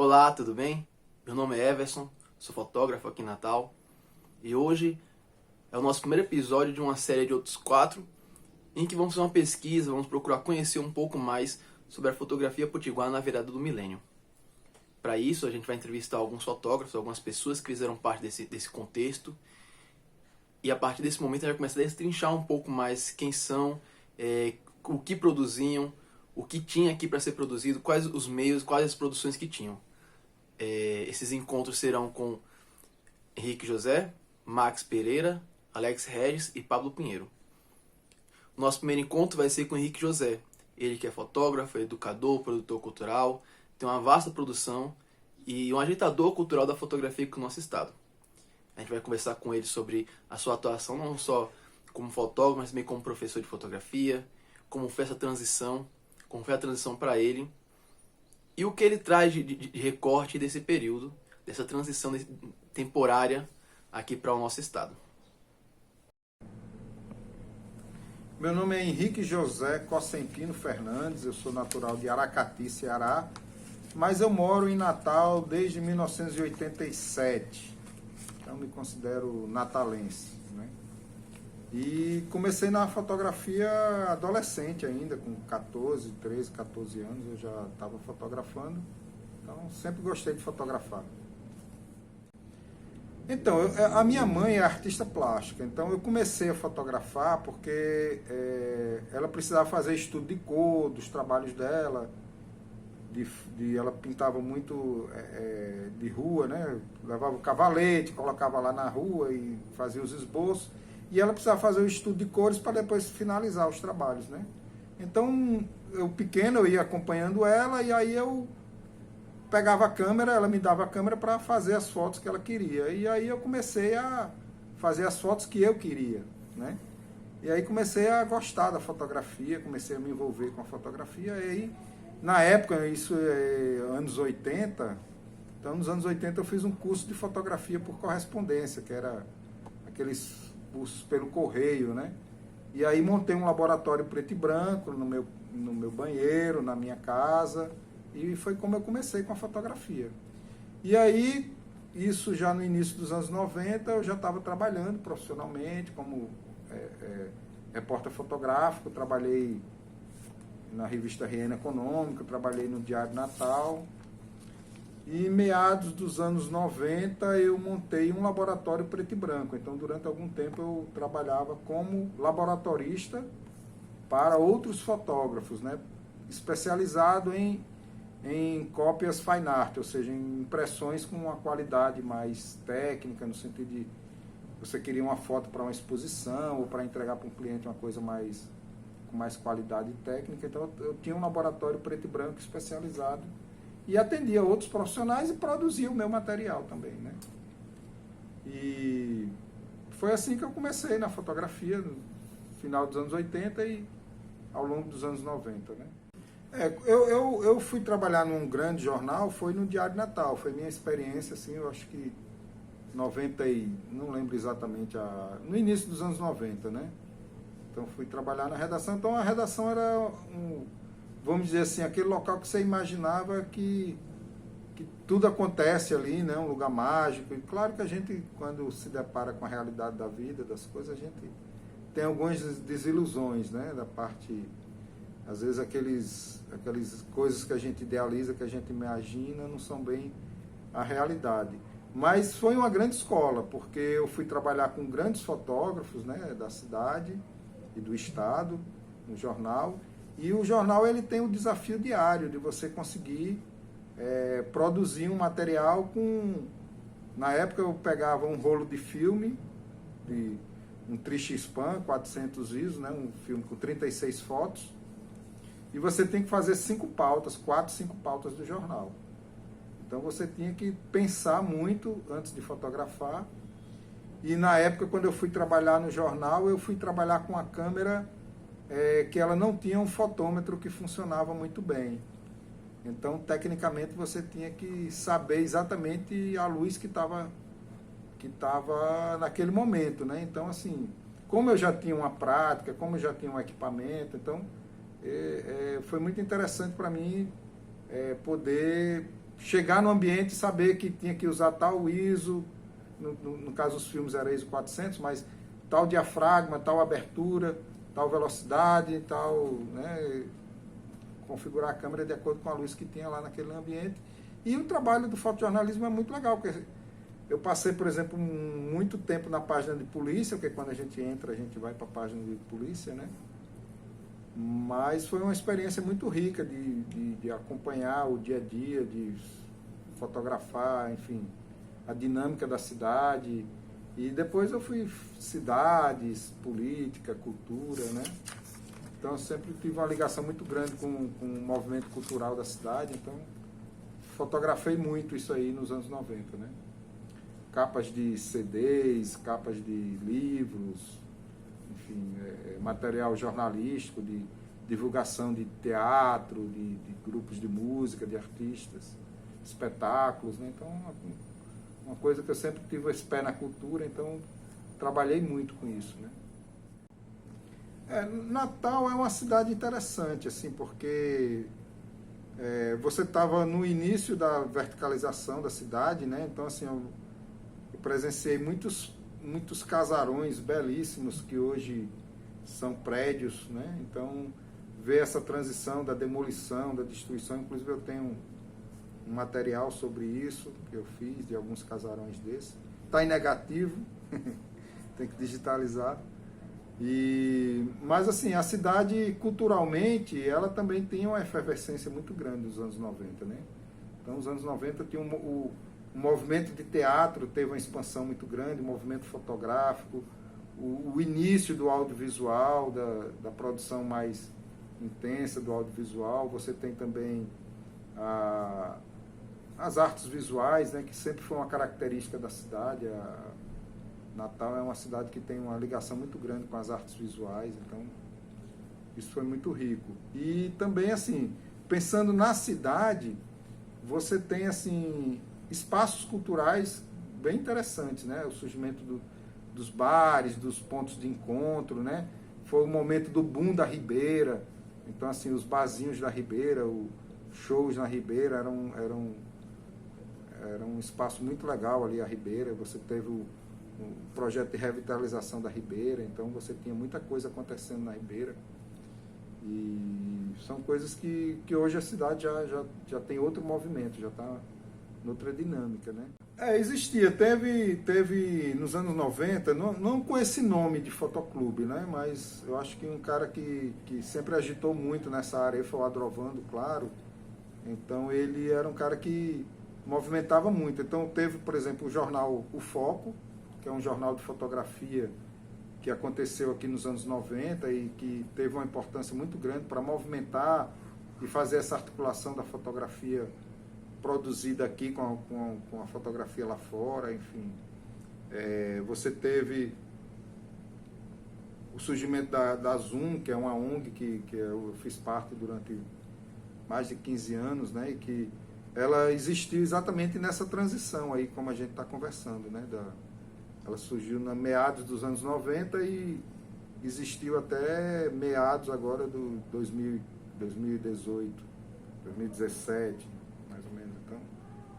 Olá, tudo bem? Meu nome é Everson, sou fotógrafo aqui em Natal e hoje é o nosso primeiro episódio de uma série de outros 4 em que vamos fazer uma pesquisa, vamos procurar conhecer um pouco mais sobre a fotografia potiguar na virada do milênio. Para isso, a gente vai entrevistar alguns fotógrafos, algumas pessoas que fizeram parte desse contexto e a partir desse momento a gente vai começar a destrinchar um pouco mais quem são, o que produziam, o que tinha aqui para ser produzido, quais os meios, quais as produções que tinham. Esses encontros serão com Henrique José, Max Pereira, Alex Regis e Pablo Pinheiro. O nosso primeiro encontro vai ser com Henrique José. Ele que é fotógrafo, educador, produtor cultural, tem uma vasta produção e um agitador cultural da fotografia aqui no nosso estado. A gente vai conversar com ele sobre a sua atuação não só como fotógrafo, mas também como professor de fotografia, como foi essa transição, como foi a transição para ele e o que ele traz de recorte desse período, dessa transição temporária aqui para o nosso estado. Meu nome é Henrique José Cosentino Fernandes, eu sou natural de Aracati, Ceará, mas eu moro em Natal desde 1987, então me considero natalense, né? E comecei na fotografia adolescente ainda, com 13, 14 anos eu já estava fotografando, então sempre gostei de fotografar. Então, a minha mãe é artista plástica, então eu comecei a fotografar porque ela precisava fazer estudo de cor dos trabalhos dela, ela pintava muito de rua, né? Levava o cavalete, colocava lá na rua e fazia os esboços, e ela precisava fazer o estudo de cores para depois finalizar os trabalhos, né? Então, eu pequeno, eu ia acompanhando ela e aí eu pegava a câmera, ela me dava a câmera para fazer as fotos que ela queria. E aí eu comecei a fazer as fotos que eu queria, né? E aí comecei a gostar da fotografia, comecei a me envolver com a fotografia. E aí, na época, isso é anos 80, então nos anos 80 eu fiz um curso de fotografia por correspondência, que era aqueles cursos pelo correio, né? E aí montei um laboratório preto e branco no meu banheiro, na minha casa. E foi como eu comecei com a fotografia. E aí, isso já no início dos anos 90, eu já estava trabalhando profissionalmente como repórter fotográfico, trabalhei na revista Riena Econômica, trabalhei no Diário Natal. E em meados dos anos 90, eu montei um laboratório preto e branco. Então, durante algum tempo, eu trabalhava como laboratorista para outros fotógrafos, né? Especializado em cópias fine art, ou seja, em impressões com uma qualidade mais técnica, no sentido de você queria uma foto para uma exposição ou para entregar para um cliente uma coisa com mais qualidade técnica. Então eu tinha um laboratório preto e branco especializado e atendia outros profissionais e produzia o meu material também, né? E foi assim que eu comecei na fotografia, no final dos anos 80 e ao longo dos anos 90, né? Eu fui trabalhar num grande jornal, foi no Diário Natal, foi minha experiência, assim, eu acho que 90 e, não lembro exatamente, no início dos anos 90, né? Então fui trabalhar na redação, então a redação era, vamos dizer assim, aquele local que você imaginava que tudo acontece ali, né? Um lugar mágico, e claro que a gente, quando se depara com a realidade da vida, das coisas, a gente tem algumas desilusões, né? Da parte... Às vezes aquelas coisas que a gente idealiza, que a gente imagina, não são bem a realidade. Mas foi uma grande escola, porque eu fui trabalhar com grandes fotógrafos, né, da cidade e do estado, no jornal. E o jornal ele tem o desafio diário de você conseguir produzir um material com... Na época eu pegava um rolo de filme, um Triste Span, 400 ISO, né, um filme com 36 fotos. E você tem que fazer 5 pautas do jornal. Então você tinha que pensar muito antes de fotografar. E na época, quando eu fui trabalhar no jornal, eu fui trabalhar com a câmera que ela não tinha um fotômetro que funcionava muito bem. Então, tecnicamente, você tinha que saber exatamente a luz que estava naquele momento, né? Então, assim, como eu já tinha uma prática, como eu já tinha um equipamento, então... foi muito interessante para mim poder chegar no ambiente e saber que tinha que usar tal ISO, no caso dos filmes era ISO 400, mas tal diafragma, tal abertura, tal velocidade, tal, né, configurar a câmera de acordo com a luz que tinha lá naquele ambiente. E o trabalho do fotojornalismo é muito legal, porque eu passei, por exemplo, muito tempo na página de polícia, porque quando a gente entra, a gente vai para a página de polícia, né? Mas foi uma experiência muito rica de acompanhar o dia a dia, de fotografar, enfim, a dinâmica da cidade. E depois eu fui cidades, política, cultura, né? Então eu sempre tive uma ligação muito grande com o movimento cultural da cidade, então fotografei muito isso aí nos anos 90, né? Capas de CDs, capas de livros, enfim, material jornalístico, de divulgação de teatro, de grupos de música, de artistas, espetáculos, né? Então, uma coisa que eu sempre tive esse pé na cultura, então trabalhei muito com isso, né? Natal é uma cidade interessante, assim, porque você estava no início da verticalização da cidade, né? Então, assim, eu presenciei muitos casarões belíssimos que hoje são prédios, né? Então, ver essa transição da demolição, da destruição, inclusive eu tenho um material sobre isso que eu fiz de alguns casarões desses. Está em negativo, tem que digitalizar. Mas assim, a cidade culturalmente, ela também tem uma efervescência muito grande nos anos 90, né? Então, nos anos 90 tinha o movimento de teatro, teve uma expansão muito grande, o movimento fotográfico, o início do audiovisual, da produção mais intensa do audiovisual. Você tem também as artes visuais, né, que sempre foi uma característica da cidade. Natal é uma cidade que tem uma ligação muito grande com as artes visuais, então isso foi muito rico. E também, assim, pensando na cidade, você tem, assim, espaços culturais bem interessantes, né? O surgimento dos bares, dos pontos de encontro, né? Foi o momento do boom da Ribeira. Então, assim, os barzinhos da Ribeira, os shows na Ribeira era um espaço muito legal ali, a Ribeira. Você teve o projeto de revitalização da Ribeira, então você tinha muita coisa acontecendo na Ribeira. E são coisas que hoje a cidade já tem outro movimento, já está noutra dinâmica, né? Existia, teve nos anos 90, não com esse nome de fotoclube, né? Mas eu acho que um cara que sempre agitou muito nessa área foi o Adrovando, claro. Então ele era um cara que movimentava muito. Então teve, por exemplo, o jornal O Foco, que é um jornal de fotografia que aconteceu aqui nos anos 90 e que teve uma importância muito grande para movimentar e fazer essa articulação da fotografia produzida aqui com a fotografia lá fora, enfim. Você teve o surgimento da Zoom, que é uma ONG que eu fiz parte durante mais de 15 anos, né, e que ela existiu exatamente nessa transição aí, como a gente está conversando, né, ela surgiu na meados dos anos 90 e existiu até meados agora do 2018, 2017, mais ou menos. Então,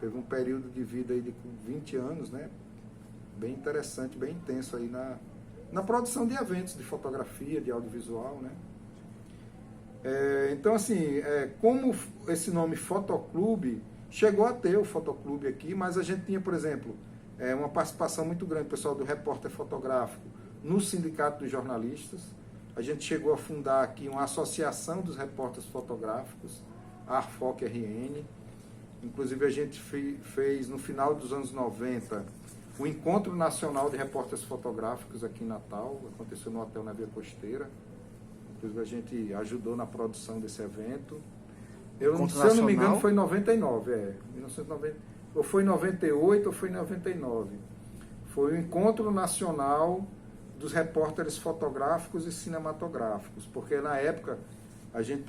teve um período de vida aí de 20 anos, né? Bem interessante, bem intenso aí na produção de eventos de fotografia, de audiovisual, né? Então, assim, como esse nome Fotoclube, chegou a ter o Fotoclube aqui, mas a gente tinha, por exemplo, uma participação muito grande, pessoal do repórter fotográfico, no Sindicato dos Jornalistas. A gente chegou a fundar aqui uma associação dos repórteres fotográficos, a ARFOC-RN. Inclusive a gente fez no final dos anos 90 o Encontro Nacional de Repórteres Fotográficos aqui em Natal, aconteceu no Hotel na Via Costeira. Inclusive a gente ajudou na produção desse evento. Se eu não me engano foi em 99, 1990. Ou foi em 98 ou foi em 99. Foi o Encontro Nacional dos Repórteres Fotográficos e Cinematográficos, porque na época a gente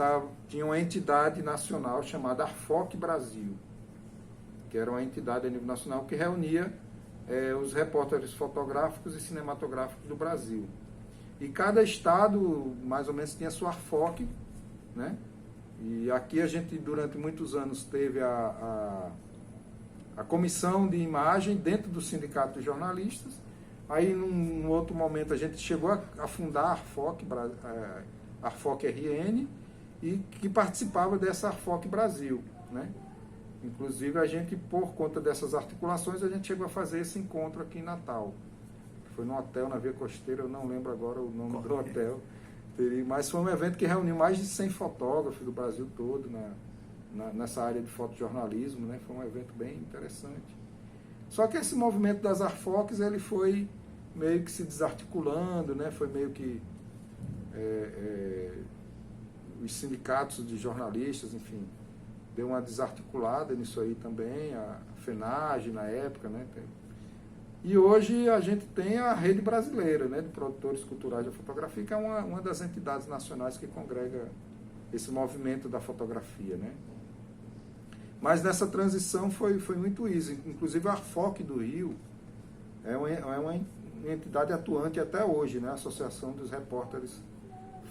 tinha uma entidade nacional chamada ARFOC Brasil, que era uma entidade a nível nacional que reunia os repórteres fotográficos e cinematográficos do Brasil. E cada estado, mais ou menos, tinha sua ARFOC, né? E aqui a gente, durante muitos anos, teve a comissão de imagem dentro do Sindicato de Jornalistas. Aí, num outro momento, a gente chegou a fundar a Arfoc RN, e que participava dessa Arfoc Brasil, né? Inclusive, a gente, por conta dessas articulações, a gente chegou a fazer esse encontro aqui em Natal. Foi num hotel na Via Costeira, eu não lembro agora o nome do hotel. Mas foi um evento que reuniu mais de 100 fotógrafos do Brasil todo nessa área de fotojornalismo, né? Foi um evento bem interessante. Só que esse movimento das Arfocs, ele foi meio que se desarticulando, né? Foi meio que os sindicatos de jornalistas, enfim, deu uma desarticulada nisso aí também, a FENAGE na época, né? E hoje a gente tem a Rede Brasileira, né, de Produtores Culturais da Fotografia, que é uma das entidades nacionais que congrega esse movimento da fotografia, né? Mas nessa transição foi muito isso. Inclusive a Arfoc do Rio é uma entidade atuante até hoje, né? A Associação dos Repórteres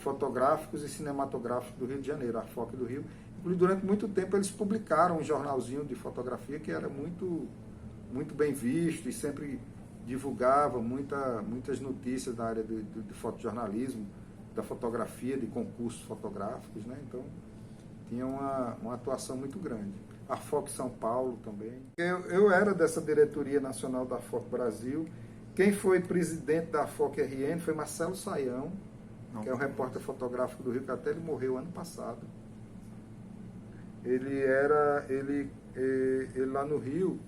Fotográficos e Cinematográficos do Rio de Janeiro, a Arfoc do Rio. Inclusive, durante muito tempo eles publicaram um jornalzinho de fotografia que era muito bem visto e sempre divulgava muitas notícias da área de fotojornalismo, da fotografia, de concursos fotográficos, né? Então, tinha uma atuação muito grande. A Arfoc São Paulo também. Eu era dessa diretoria nacional da Arfoc Brasil. Quem foi presidente da Arfoc RN foi Marcelo Saião, que é um repórter fotográfico do Rio, que até ele morreu ano passado. Ele lá no Rio,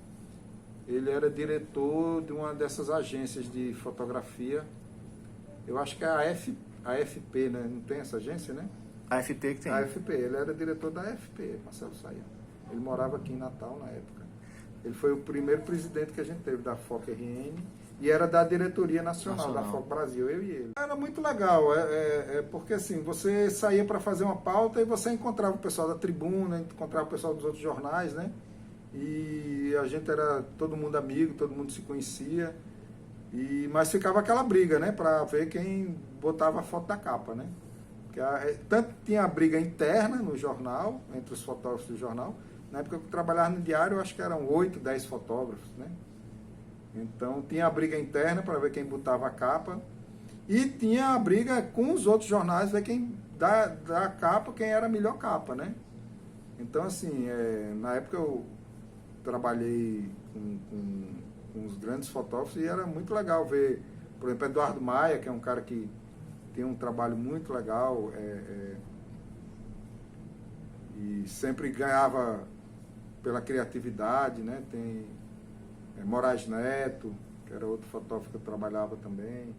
ele era diretor de uma dessas agências de fotografia. Eu acho que é a AFP, né? Não tem essa agência, né? A AFP que tem. A AFP, ele era diretor da AFP, Marcelo Saião. Ele morava aqui em Natal na época. Ele foi o primeiro presidente que a gente teve da FOC RN e era da diretoria nacional da FOC Brasil, eu e ele. Era muito legal, porque assim, você saía para fazer uma pauta e você encontrava o pessoal da tribuna, encontrava o pessoal dos outros jornais, né? E a gente era todo mundo amigo, todo mundo se conhecia, mas ficava aquela briga, né, para ver quem botava a foto da capa, né? Tanto tinha a briga interna no jornal, entre os fotógrafos do jornal. Na época que eu trabalhava no diário, eu acho que eram 8, 10 fotógrafos, né? Então tinha a briga interna para ver quem botava a capa, e tinha a briga com os outros jornais, ver quem da capa, quem era a melhor capa, né? Então, assim, na época eu trabalhei com os grandes fotógrafos e era muito legal ver, por exemplo, Eduardo Maia, que é um cara que tem um trabalho muito legal, e sempre ganhava pela criatividade, né? Tem Moraes Neto, que era outro fotógrafo que eu trabalhava também.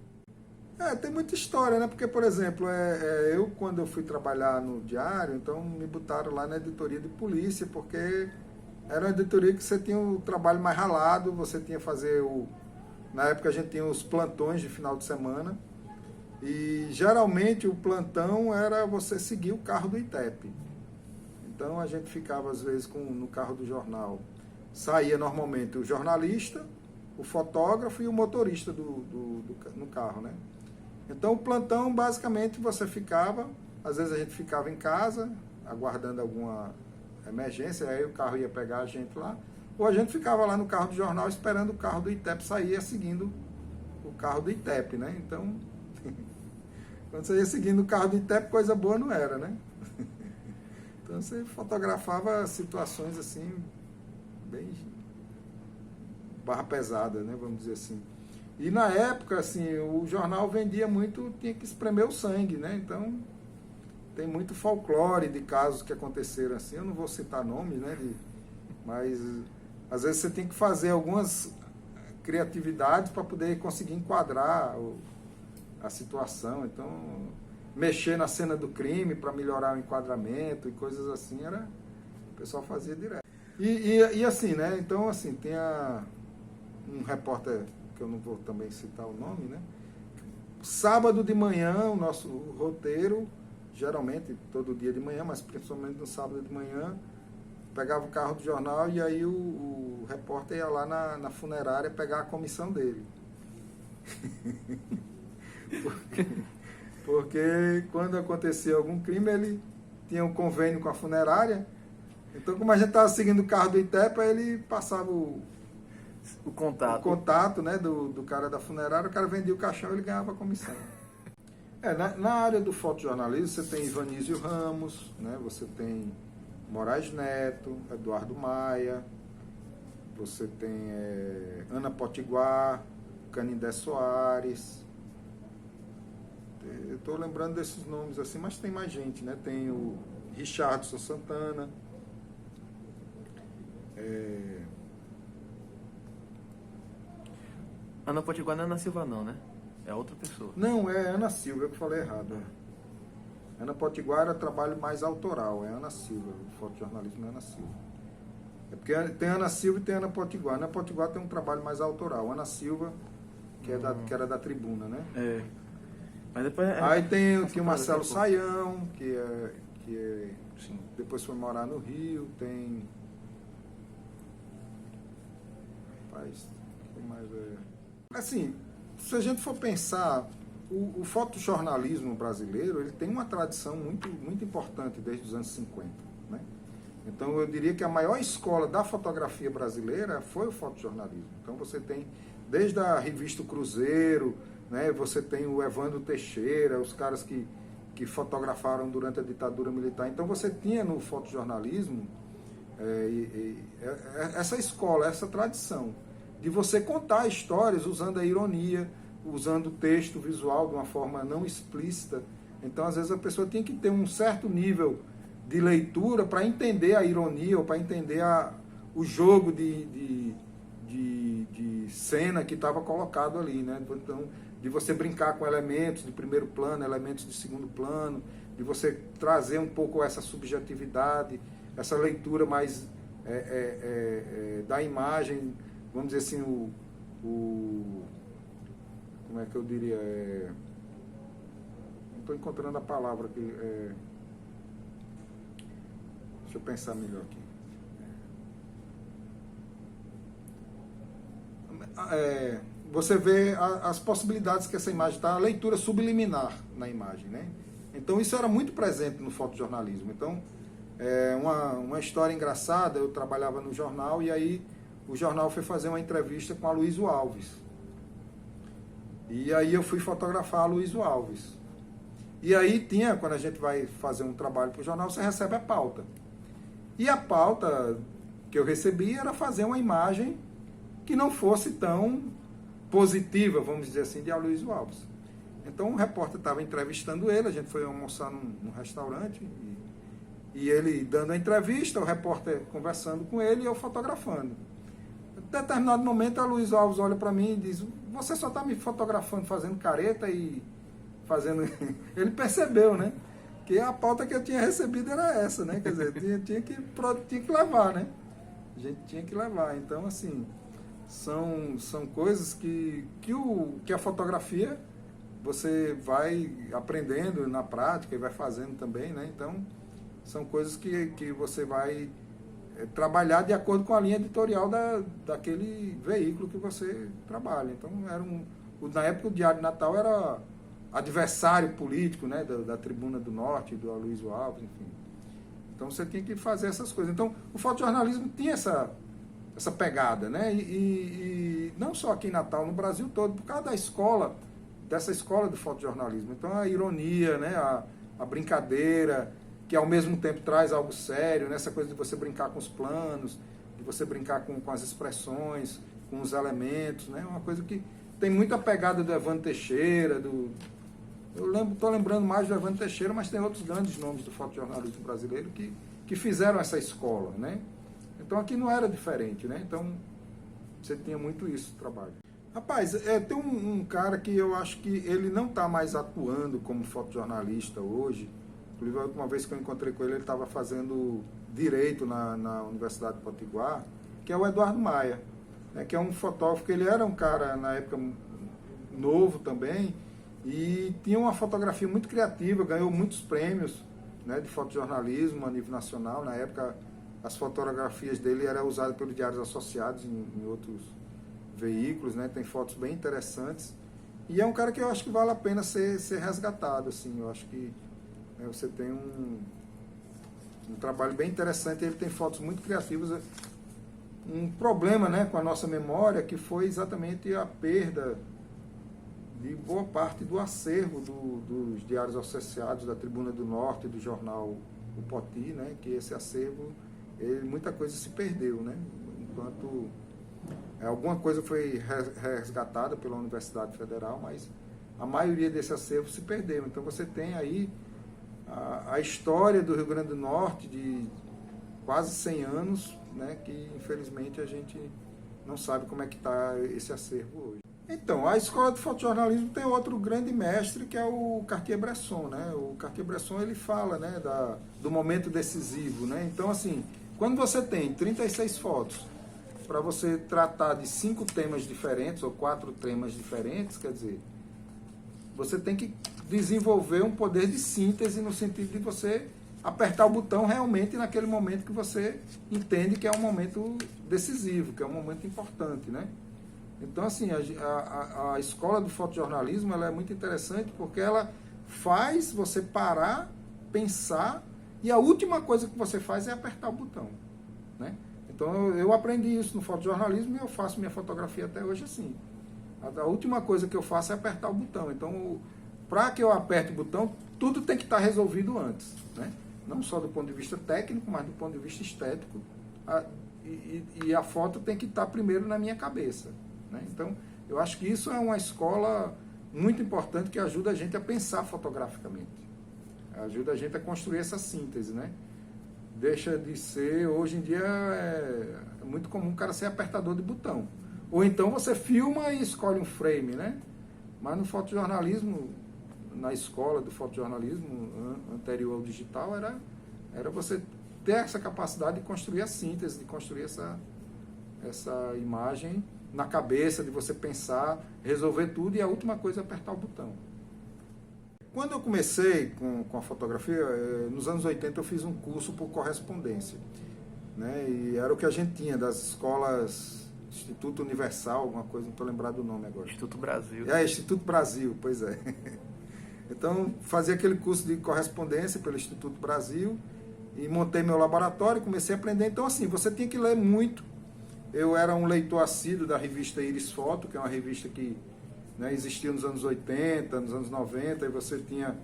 Tem muita história, né? Porque, por exemplo, eu quando eu fui trabalhar no diário, então me botaram lá na editoria de polícia, porque era uma editoria que você tinha o trabalho mais ralado, você tinha que fazer na época a gente tinha os plantões de final de semana, e geralmente o plantão era você seguir o carro do ITEP. Então a gente ficava às vezes no carro do jornal. Saía normalmente o jornalista, o fotógrafo e o motorista no carro, né? Então o plantão, basicamente, você ficava, às vezes a gente ficava em casa, aguardando alguma emergência, aí o carro ia pegar a gente lá, ou a gente ficava lá no carro do jornal esperando o carro do ITEP sair, seguindo o carro do ITEP, né? Então, quando você ia seguindo o carro do ITEP, coisa boa não era, né? Então você fotografava situações assim, bem barra pesada, né, vamos dizer assim. E na época, assim, o jornal vendia muito, tinha que espremer o sangue, né? Então tem muito folclore de casos que aconteceram assim, eu não vou citar nomes, né, mas às vezes você tem que fazer algumas criatividades para poder conseguir enquadrar a situação. Então, mexer na cena do crime para melhorar o enquadramento e coisas assim, o pessoal fazia direto. E assim, né? Então, assim, tem um repórter, que eu não vou também citar o nome, né? Sábado de manhã, o nosso roteiro, geralmente todo dia de manhã, mas principalmente no sábado de manhã, pegava o carro do jornal e aí o repórter ia lá na funerária pegar a comissão dele. Porque quando acontecia algum crime, tinha um convênio com a funerária. Então, como a gente estava seguindo o carro do Itepa, ele passava o contato, né, do cara da funerária, o cara vendia o caixão e ele ganhava a comissão. Na área do fotojornalismo, você tem Ivanísio Ramos, né, você tem Moraes Neto, Eduardo Maia, você tem Ana Potiguar, Canindé Soares. Eu estou lembrando desses nomes assim, mas tem mais gente, né? Tem o Richardson Santana. Ana Potiguar não é Ana Silva não, né? É outra pessoa. Não, é Ana Silva, eu que falei errado. Ana Potiguar é trabalho mais autoral, é Ana Silva, o fotojornalismo é Ana Silva. É porque tem Ana Silva e tem Ana Potiguar. Ana Potiguar tem um trabalho mais autoral. Ana Silva, que era da Tribuna, né? Mas depois aí tem o Marcelo Saião, que depois foi morar no Rio, tem... Rapaz, o que mais Assim, se a gente for pensar, o fotojornalismo brasileiro, ele tem uma tradição muito, muito importante desde os anos 50, né? Então eu diria que a maior escola da fotografia brasileira foi o fotojornalismo. Então você tem desde a revista Cruzeiro, né, você tem o Evandro Teixeira, os caras que fotografaram durante a ditadura militar. Então você tinha no fotojornalismo essa escola, essa tradição de você contar histórias usando a ironia, usando o texto visual de uma forma não explícita. Então às vezes a pessoa tinha que ter um certo nível de leitura para entender a ironia ou para entender o jogo de cena que estava colocado ali, né? Então, de você brincar com elementos de primeiro plano, elementos de segundo plano, de você trazer um pouco essa subjetividade, essa leitura mais da imagem, vamos dizer assim, como é que eu diria? Não estou encontrando a palavra aqui. Deixa eu pensar melhor aqui. Você vê as possibilidades que essa imagem está, a leitura subliminar na imagem, né? Então isso era muito presente no fotojornalismo. Então, uma história engraçada, eu trabalhava no jornal e aí o jornal foi fazer uma entrevista com a Luísio Alves. E aí eu fui fotografar a Luísio Alves. E aí quando a gente vai fazer um trabalho para o jornal, você recebe a pauta. E a pauta que eu recebi era fazer uma imagem que não fosse tão positiva, vamos dizer assim, de Aloysio Alves. Então o repórter estava entrevistando ele, a gente foi almoçar num restaurante, e ele dando a entrevista, o repórter conversando com ele e eu fotografando. Em determinado momento, Aloysio Alves olha para mim e diz: você só está me fotografando fazendo careta e fazendo... Ele percebeu, né? Que a pauta que eu tinha recebido era essa, né? Quer dizer, tinha que levar, né? A gente tinha que levar. Então, assim, são coisas que a fotografia você vai aprendendo na prática e vai fazendo também, né? Então, são coisas que você vai trabalhar de acordo com a linha editorial daquele veículo que você trabalha. Então, na época, o Diário de Natal era adversário político, né, da Tribuna do Norte, do Aloysio Alves, enfim. Então você tinha que fazer essas coisas. Então o fotojornalismo tinha essa pegada, né? E não só aqui em Natal, no Brasil todo, por causa dessa escola do fotojornalismo. Então a ironia, né, a brincadeira, que ao mesmo tempo traz algo sério, né? Essa coisa de você brincar com os planos, de você brincar com as expressões, com os elementos, né? Uma coisa que tem muita pegada do Evandro Teixeira, estou lembrando mais do Evandro Teixeira, mas tem outros grandes nomes do fotojornalismo brasileiro que fizeram essa escola, né? Então aqui não era diferente, né? Então você tinha muito isso no trabalho. Rapaz, tem um cara que eu acho que ele não está mais atuando como fotojornalista hoje. Inclusive, a última vez que eu encontrei com ele estava fazendo Direito na Universidade de Potiguar, que é o Eduardo Maia, né? Que é um fotógrafo, que ele era um cara, na época, novo também, e tinha uma fotografia muito criativa, ganhou muitos prêmios, né, de fotojornalismo a nível nacional. Na época, as fotografias dele eram usadas pelos diários associados em outros veículos, né, tem fotos bem interessantes. E é um cara que eu acho que vale a pena ser resgatado, assim. Eu acho que, né, você tem Um trabalho bem interessante, ele tem fotos muito criativas. Um problema, né, com a nossa memória, que foi exatamente a perda de boa parte do acervo dos diários associados da Tribuna do Norte e do jornal O Poti, né, que esse acervo, muita coisa se perdeu, né, enquanto alguma coisa foi resgatada pela Universidade Federal, mas a maioria desse acervo se perdeu. Então você tem aí a história do Rio Grande do Norte de quase 100 anos, né, que infelizmente a gente não sabe como é que está esse acervo hoje. Então, a escola de fotojornalismo tem outro grande mestre, que é o Cartier-Bresson, né? O Cartier-Bresson, ele fala, né, do momento decisivo, né? Então, assim, quando você tem 36 fotos para você tratar de 5 temas diferentes ou 4 temas diferentes, quer dizer, você tem que desenvolver um poder de síntese no sentido de você apertar o botão realmente naquele momento que você entende que é um momento decisivo, que é um momento importante, né? Então, assim, a escola do fotojornalismo, ela é muito interessante porque ela faz você parar, pensar, e a última coisa que você faz é apertar o botão, né? Então, eu aprendi isso no fotojornalismo e eu faço minha fotografia até hoje assim. A última coisa que eu faço é apertar o botão. Então, para que eu aperte o botão, tudo tem que estar resolvido antes, né? Não só do ponto de vista técnico, mas do ponto de vista estético. E a foto tem que estar primeiro na minha cabeça, né? Então, eu acho que isso é uma escola muito importante que ajuda a gente a pensar fotograficamente. Ajuda a gente a construir essa síntese, né? Deixa de ser, hoje em dia é muito comum o cara ser apertador de botão. Ou então você filma e escolhe um frame, né? Mas no fotojornalismo, na escola do fotojornalismo anterior ao digital, era você ter essa capacidade de construir a síntese, de construir essa imagem na cabeça, de você pensar, resolver tudo e a última coisa é apertar o botão. Quando eu comecei com a fotografia, nos anos 80 eu fiz um curso por correspondência, né? E era o que a gente tinha das escolas Instituto Universal, alguma coisa, não estou lembrado do nome agora. Instituto Brasil. Instituto Brasil, pois é. Então, fazia aquele curso de correspondência pelo Instituto Brasil e montei meu laboratório, comecei a aprender. Então, assim, você tinha que ler muito. Eu era um leitor assíduo da revista Iris Foto, que é uma revista que, né, existia nos anos 80, nos anos 90, e você tinha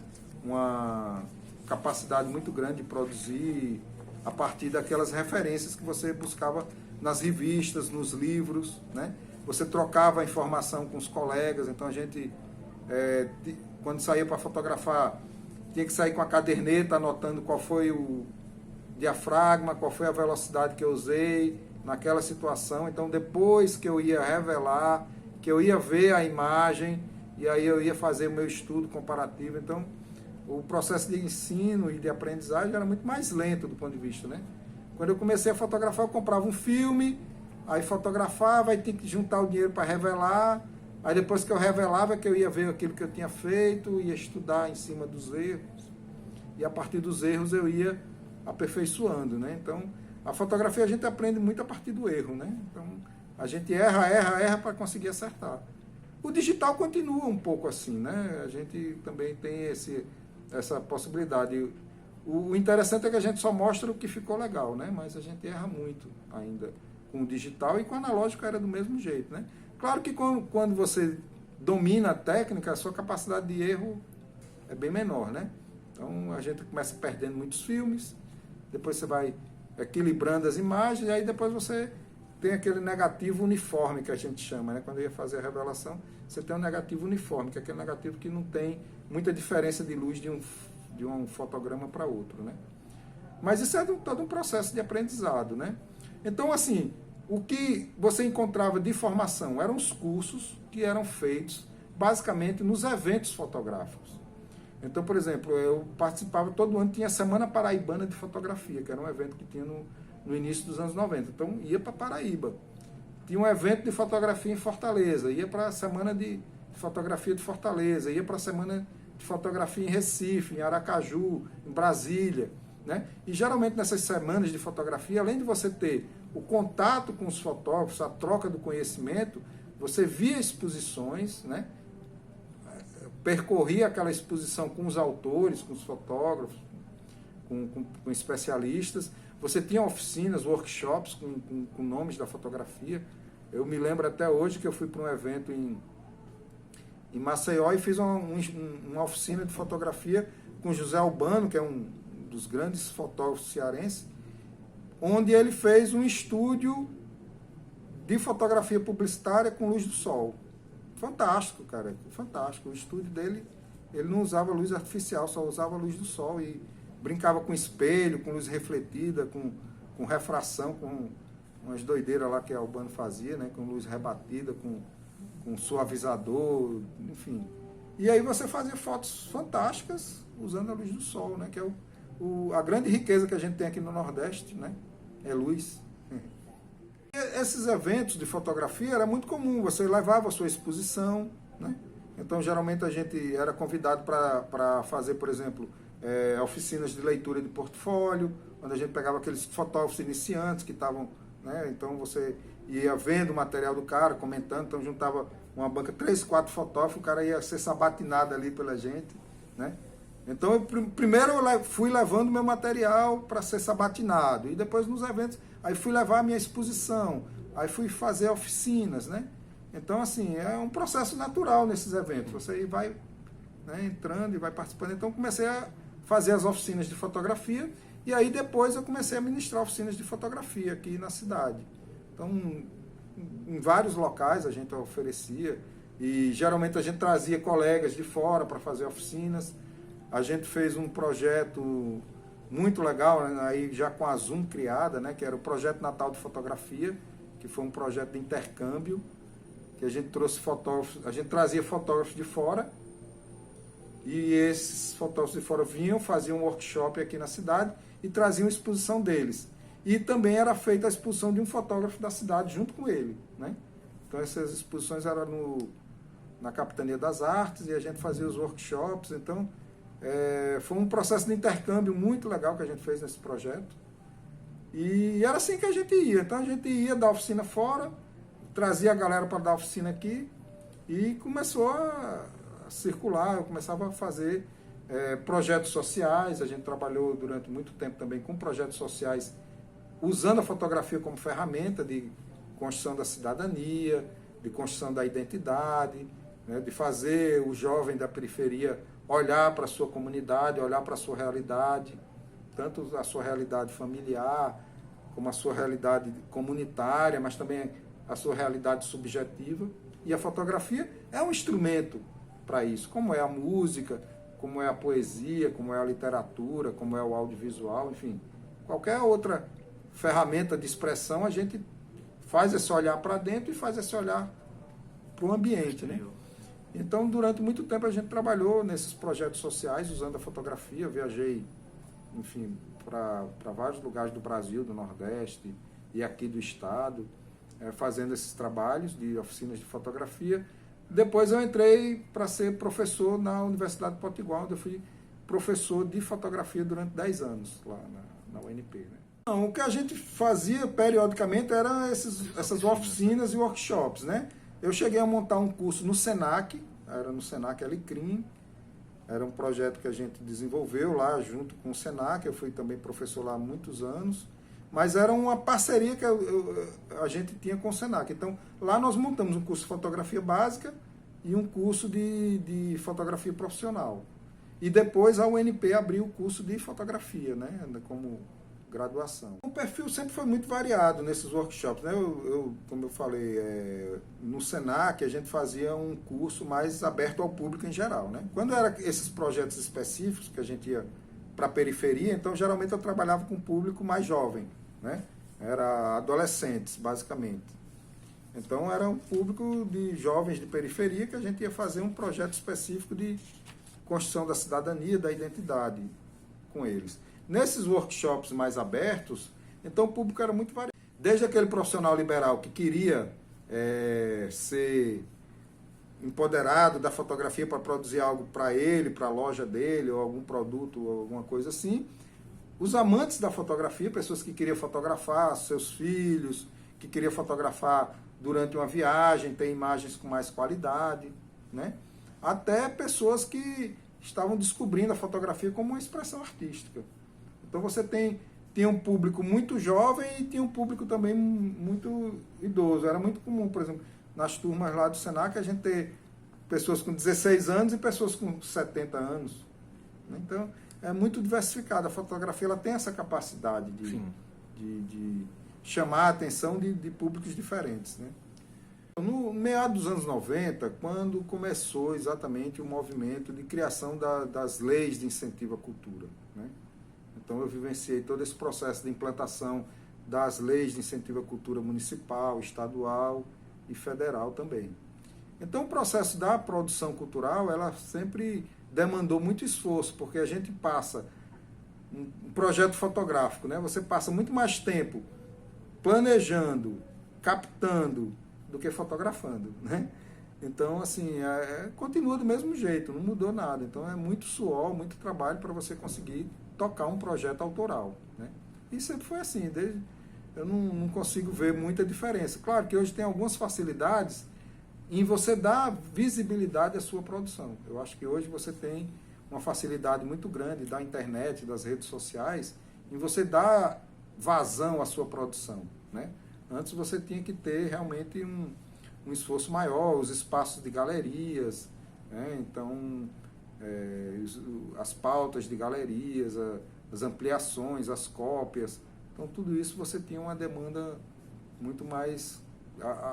uma capacidade muito grande de produzir a partir daquelas referências que você buscava nas revistas, nos livros, né? Você trocava a informação com os colegas, então a gente, quando saía para fotografar, tinha que sair com a caderneta anotando qual foi o diafragma, qual foi a velocidade que eu usei naquela situação. Então, depois que eu ia revelar, que eu ia ver a imagem, e aí eu ia fazer o meu estudo comparativo. Então, o processo de ensino e de aprendizagem era muito mais lento do ponto de vista, né? Quando eu comecei a fotografar, eu comprava um filme, aí fotografava, aí tinha que juntar o dinheiro para revelar, aí depois que eu revelava que eu ia ver aquilo que eu tinha feito, ia estudar em cima dos erros, e a partir dos erros eu ia aperfeiçoando, né? Então, a fotografia a gente aprende muito a partir do erro, né? Então, a gente erra para conseguir acertar. O digital continua um pouco assim, né? A gente também tem essa possibilidade. O interessante é que a gente só mostra o que ficou legal, né? Mas a gente erra muito ainda com o digital, e com o analógico era do mesmo jeito, né? Claro que quando você domina a técnica, a sua capacidade de erro é bem menor, né? Então a gente começa perdendo muitos filmes, depois você vai equilibrando as imagens, e aí depois você tem aquele negativo uniforme que a gente chama, né? Quando eu ia fazer a revelação, você tem um negativo uniforme, que é aquele negativo que não tem muita diferença de luz de um fotograma para outro, né? Mas isso é todo um processo de aprendizado, né? Então, assim, o que você encontrava de formação eram os cursos que eram feitos basicamente nos eventos fotográficos. Então, por exemplo, eu participava, todo ano tinha a Semana Paraibana de Fotografia, que era um evento que tinha no início dos anos 90. Então, ia para Paraíba. Tinha um evento de fotografia em Fortaleza, ia para a Semana de Fotografia de Fortaleza, ia para a Semana de Fotografia em Recife, em Aracaju, em Brasília, né? E geralmente nessas semanas de fotografia, além de você ter o contato com os fotógrafos, a troca do conhecimento, você via exposições, né? Percorria aquela exposição com os autores, com os fotógrafos, com especialistas. Você tinha oficinas, workshops com nomes da fotografia. Eu me lembro até hoje que eu fui para um evento em Maceió e fiz uma oficina de fotografia com José Albano, que é um dos grandes fotógrafos cearenses, onde ele fez um estúdio de fotografia publicitária com luz do sol. Fantástico, cara, fantástico. O estúdio dele, ele não usava luz artificial, só usava luz do sol e brincava com espelho, com luz refletida, com refração, com umas doideiras lá que a Albano fazia, né? Com luz rebatida, com suavizador, enfim. E aí você fazia fotos fantásticas usando a luz do sol, né? Que é a grande riqueza que a gente tem aqui no Nordeste, né? É luz. Esses eventos de fotografia era muito comum, você levava a sua exposição, né? Então geralmente a gente era convidado para fazer, por exemplo, oficinas de leitura de portfólio, onde a gente pegava aqueles fotógrafos iniciantes que estavam, né? Então você ia vendo o material do cara, comentando, então juntava uma banca, 3, 4 fotógrafos, o cara ia ser sabatinado ali pela gente, né? Então primeiro eu fui levando meu material para ser sabatinado, e depois nos eventos, aí fui levar a minha exposição, aí fui fazer oficinas, né? Então assim, é um processo natural nesses eventos, você vai, né, entrando e vai participando. Então comecei a fazer as oficinas de fotografia, e aí depois eu comecei a ministrar oficinas de fotografia aqui na cidade. Então, em vários locais a gente oferecia, e geralmente a gente trazia colegas de fora para fazer oficinas. A gente fez um projeto muito legal, né, aí já com a Zoom criada, né, que era o Projeto Natal de Fotografia, que foi um projeto de intercâmbio, que a gente trouxe fotógrafos, a gente trazia fotógrafos de fora, e esses fotógrafos de fora vinham, faziam um workshop aqui na cidade e traziam a exposição deles. E também era feita a exposição de um fotógrafo da cidade junto com ele, né? Então essas exposições eram na Capitania das Artes, e a gente fazia os workshops. Então foi um processo de intercâmbio muito legal que a gente fez nesse projeto. E era assim que a gente ia. Então a gente ia dar oficina fora, trazia a galera para dar oficina aqui, e começou a circular. Eu começava a fazer projetos sociais. A gente trabalhou durante muito tempo também com projetos sociais, usando a fotografia como ferramenta de construção da cidadania, de construção da identidade, né, de fazer o jovem da periferia olhar para a sua comunidade, olhar para a sua realidade, tanto a sua realidade familiar, como a sua realidade comunitária, mas também a sua realidade subjetiva. E a fotografia é um instrumento para isso, como é a música, como é a poesia, como é a literatura, como é o audiovisual, enfim. Qualquer outra ferramenta de expressão, a gente faz esse olhar para dentro e faz esse olhar para o ambiente, né? Então, durante muito tempo a gente trabalhou nesses projetos sociais usando a fotografia. Eu viajei, enfim, para vários lugares do Brasil, do Nordeste e aqui do estado, fazendo esses trabalhos de oficinas de fotografia. Depois eu entrei para ser professor na Universidade de Potiguar, onde eu fui professor de fotografia durante 10 anos, lá na UNP, né? Não, o que a gente fazia periodicamente eram essas oficinas e workshops, né? Eu cheguei a montar um curso no Senac, era no Senac Alecrim, era um projeto que a gente desenvolveu lá junto com o Senac. Eu fui também professor lá há muitos anos, mas era uma parceria que a gente tinha com o Senac. Então, lá nós montamos um curso de fotografia básica e um curso de fotografia profissional. E depois a UNP abriu o curso de fotografia, né, como graduação. O perfil sempre foi muito variado nesses workshops, né? Como eu falei, no Senac a gente fazia um curso mais aberto ao público em geral, né? Quando eram esses projetos específicos que a gente ia para a periferia, então geralmente eu trabalhava com um público mais jovem, né? Era adolescentes, basicamente. Então era um público de jovens de periferia que a gente ia fazer um projeto específico de construção da cidadania, da identidade com eles. Nesses workshops mais abertos, então o público era muito variado. Desde aquele profissional liberal que queria ser empoderado da fotografia para produzir algo para ele, para a loja dele, ou algum produto, ou alguma coisa assim. Os amantes da fotografia, pessoas que queriam fotografar seus filhos, que queriam fotografar durante uma viagem, ter imagens com mais qualidade, né? Até pessoas que estavam descobrindo a fotografia como uma expressão artística. Então você tinha um público muito jovem e tinha um público também muito idoso. Era muito comum, por exemplo, nas turmas lá do Senac, a gente ter pessoas com 16 anos e pessoas com 70 anos. Então, é muito diversificada. A fotografia ela tem essa capacidade de chamar a atenção de públicos diferentes, né? No meado dos anos 90, quando começou exatamente o movimento de criação das leis de incentivo à cultura, né? Então eu vivenciei todo esse processo de implantação das leis de incentivo à cultura municipal, estadual e federal também. Então o processo da produção cultural, ela sempre demandou muito esforço, porque a gente passa um projeto fotográfico, né? Você passa muito mais tempo planejando, captando, do que fotografando, né? Então, assim, continua do mesmo jeito, não mudou nada. Então, é muito suor, muito trabalho para você conseguir tocar um projeto autoral, né? E sempre foi assim, eu não consigo ver muita diferença. Claro que hoje tem algumas facilidades em você dar visibilidade à sua produção. Eu acho que hoje você tem uma facilidade muito grande da internet, das redes sociais, em você dar vazão à sua produção, né? Antes você tinha que ter realmente um esforço maior, os espaços de galerias, né? Então, as pautas de galerias, as ampliações, as cópias. Então, tudo isso você tinha uma demanda muito mais,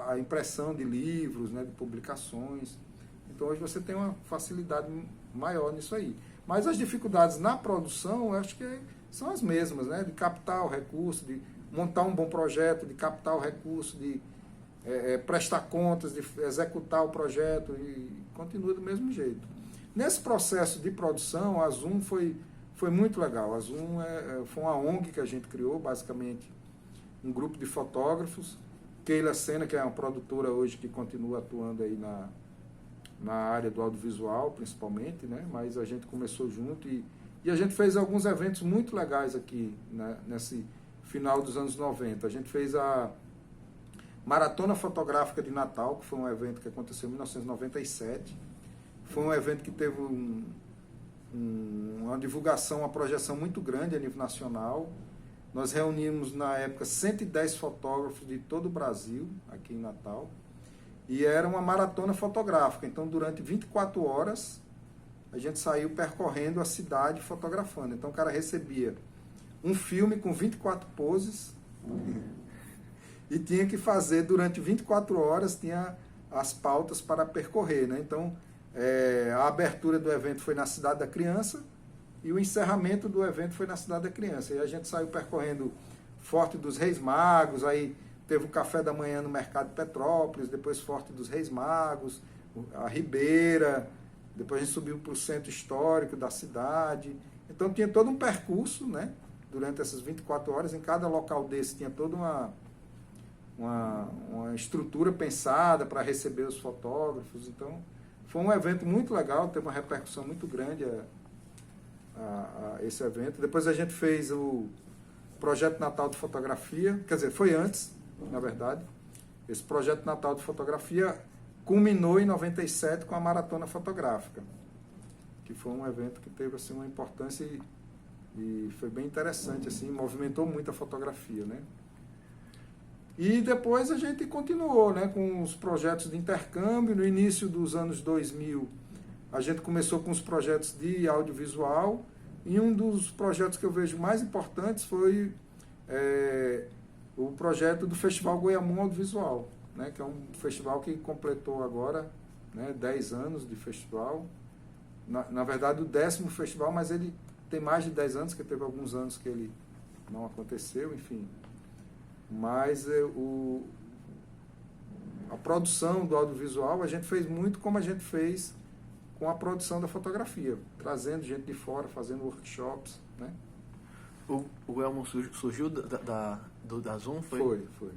a impressão de livros, né, de publicações. Então, hoje você tem uma facilidade maior nisso aí. Mas as dificuldades na produção, eu acho que são as mesmas, né? De captar o recurso, de montar um bom projeto, de captar o recurso, de prestar contas, de executar o projeto, e continua do mesmo jeito. Nesse processo de produção, a Zoom foi muito legal. A Zoom foi uma ONG que a gente criou, basicamente um grupo de fotógrafos. Keila Sena, que é uma produtora hoje que continua atuando aí na área do audiovisual, principalmente, né? Mas a gente começou junto e a gente fez alguns eventos muito legais aqui, né, nesse final dos anos 90. A gente fez a Maratona Fotográfica de Natal, que foi um evento que aconteceu em 1997. Foi um evento que teve uma divulgação, uma projeção muito grande a nível nacional. Nós reunimos, na época, 110 fotógrafos de todo o Brasil, aqui em Natal. E era uma maratona fotográfica. Então, durante 24 horas, a gente saiu percorrendo a cidade fotografando. Então, o cara recebia um filme com 24 poses e tinha que fazer durante 24 horas, tinha as pautas para percorrer, né? Então, a abertura do evento foi na Cidade da Criança e o encerramento do evento foi na Cidade da Criança. E a gente saiu percorrendo Forte dos Reis Magos, aí teve o café da manhã no Mercado de Petrópolis, depois Forte dos Reis Magos, a Ribeira, depois a gente subiu para o centro histórico da cidade. Então tinha todo um percurso, né? Durante essas 24 horas, em cada local desse tinha toda uma estrutura pensada para receber os fotógrafos. Então, foi um evento muito legal, teve uma repercussão muito grande a esse evento. Depois a gente fez o Projeto Natal de Fotografia, quer dizer, foi antes, na verdade. Esse Projeto Natal de Fotografia culminou em 97 com a Maratona Fotográfica, que foi um evento que teve assim, uma importância e foi bem interessante, assim, movimentou muito a fotografia, né? E depois a gente continuou, né, com os projetos de intercâmbio. No início dos anos 2000, a gente começou com os projetos de audiovisual, e um dos projetos que eu vejo mais importantes foi o projeto do Festival Goiamum Audiovisual, né, que é um festival que completou agora, né, 10 anos de festival. Na verdade, o 10º festival, mas ele tem mais de 10 anos, que teve alguns anos que ele não aconteceu, enfim. Mas a produção do audiovisual, a gente fez muito como a gente fez com a produção da fotografia, trazendo gente de fora, fazendo workshops, né? O Elmo surgiu da Zoom, foi? Foi.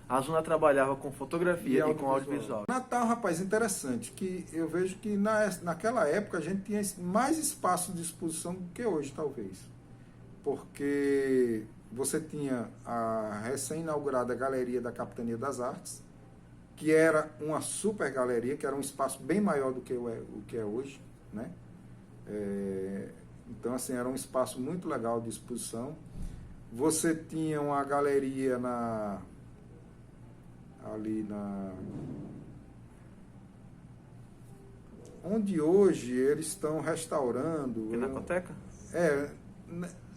A Zoom trabalhava com fotografia e com audiovisual. Natal, rapaz, interessante, que eu vejo que naquela época a gente tinha mais espaço de exposição do que hoje, talvez. Porque você tinha a recém-inaugurada Galeria da Capitania das Artes, que era uma super galeria, que era um espaço bem maior do que o que é hoje, né? Então, assim, era um espaço muito legal de exposição. Você tinha uma galeria ali onde hoje eles estão restaurando. Pinacoteca?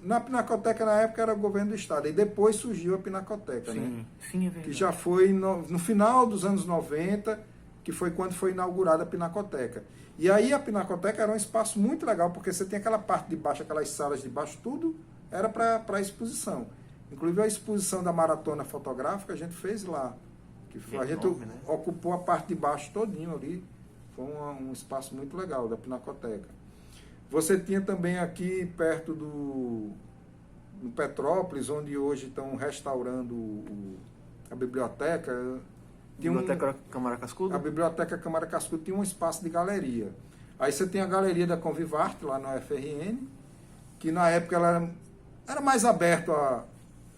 Na Pinacoteca, na época, era o governo do estado. E depois surgiu a Pinacoteca, Sim, né? sim, é verdade. Que já foi no final dos anos 90, que foi quando foi inaugurada a Pinacoteca. E aí a Pinacoteca era um espaço muito legal, porque você tem aquela parte de baixo, aquelas salas de baixo, tudo era para exposição. Inclusive a exposição da maratona fotográfica a gente fez lá. A gente ocupou a parte de baixo todinho ali. Foi um espaço muito legal da Pinacoteca. Você tinha também aqui perto no Petrópolis, onde hoje estão restaurando a biblioteca. Biblioteca Câmara Cascudo? A Biblioteca Câmara Cascudo tinha um espaço de galeria. Aí você tem a galeria da Convivarte, lá na UFRN, que na época ela era mais aberto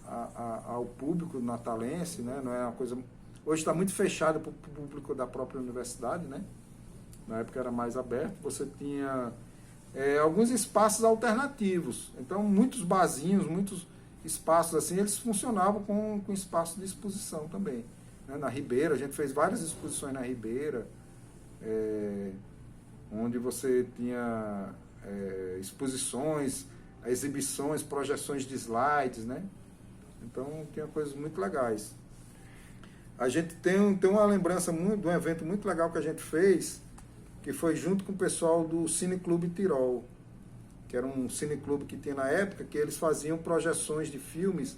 ao público natalense, né? Não é uma coisa... Hoje está muito fechado para o público da própria universidade, né? Na época era mais aberto. Você tinha alguns espaços alternativos. Então, muitos barzinhos, muitos espaços assim, eles funcionavam com espaço de exposição também. Na Ribeira, a gente fez várias exposições na Ribeira, onde você tinha exposições, exibições, projeções de slides, né? Então, tinha coisas muito legais. A gente tem uma lembrança de um evento muito legal que a gente fez, que foi junto com o pessoal do Cineclube Tirol, que era um cineclube que tinha na época, que eles faziam projeções de filmes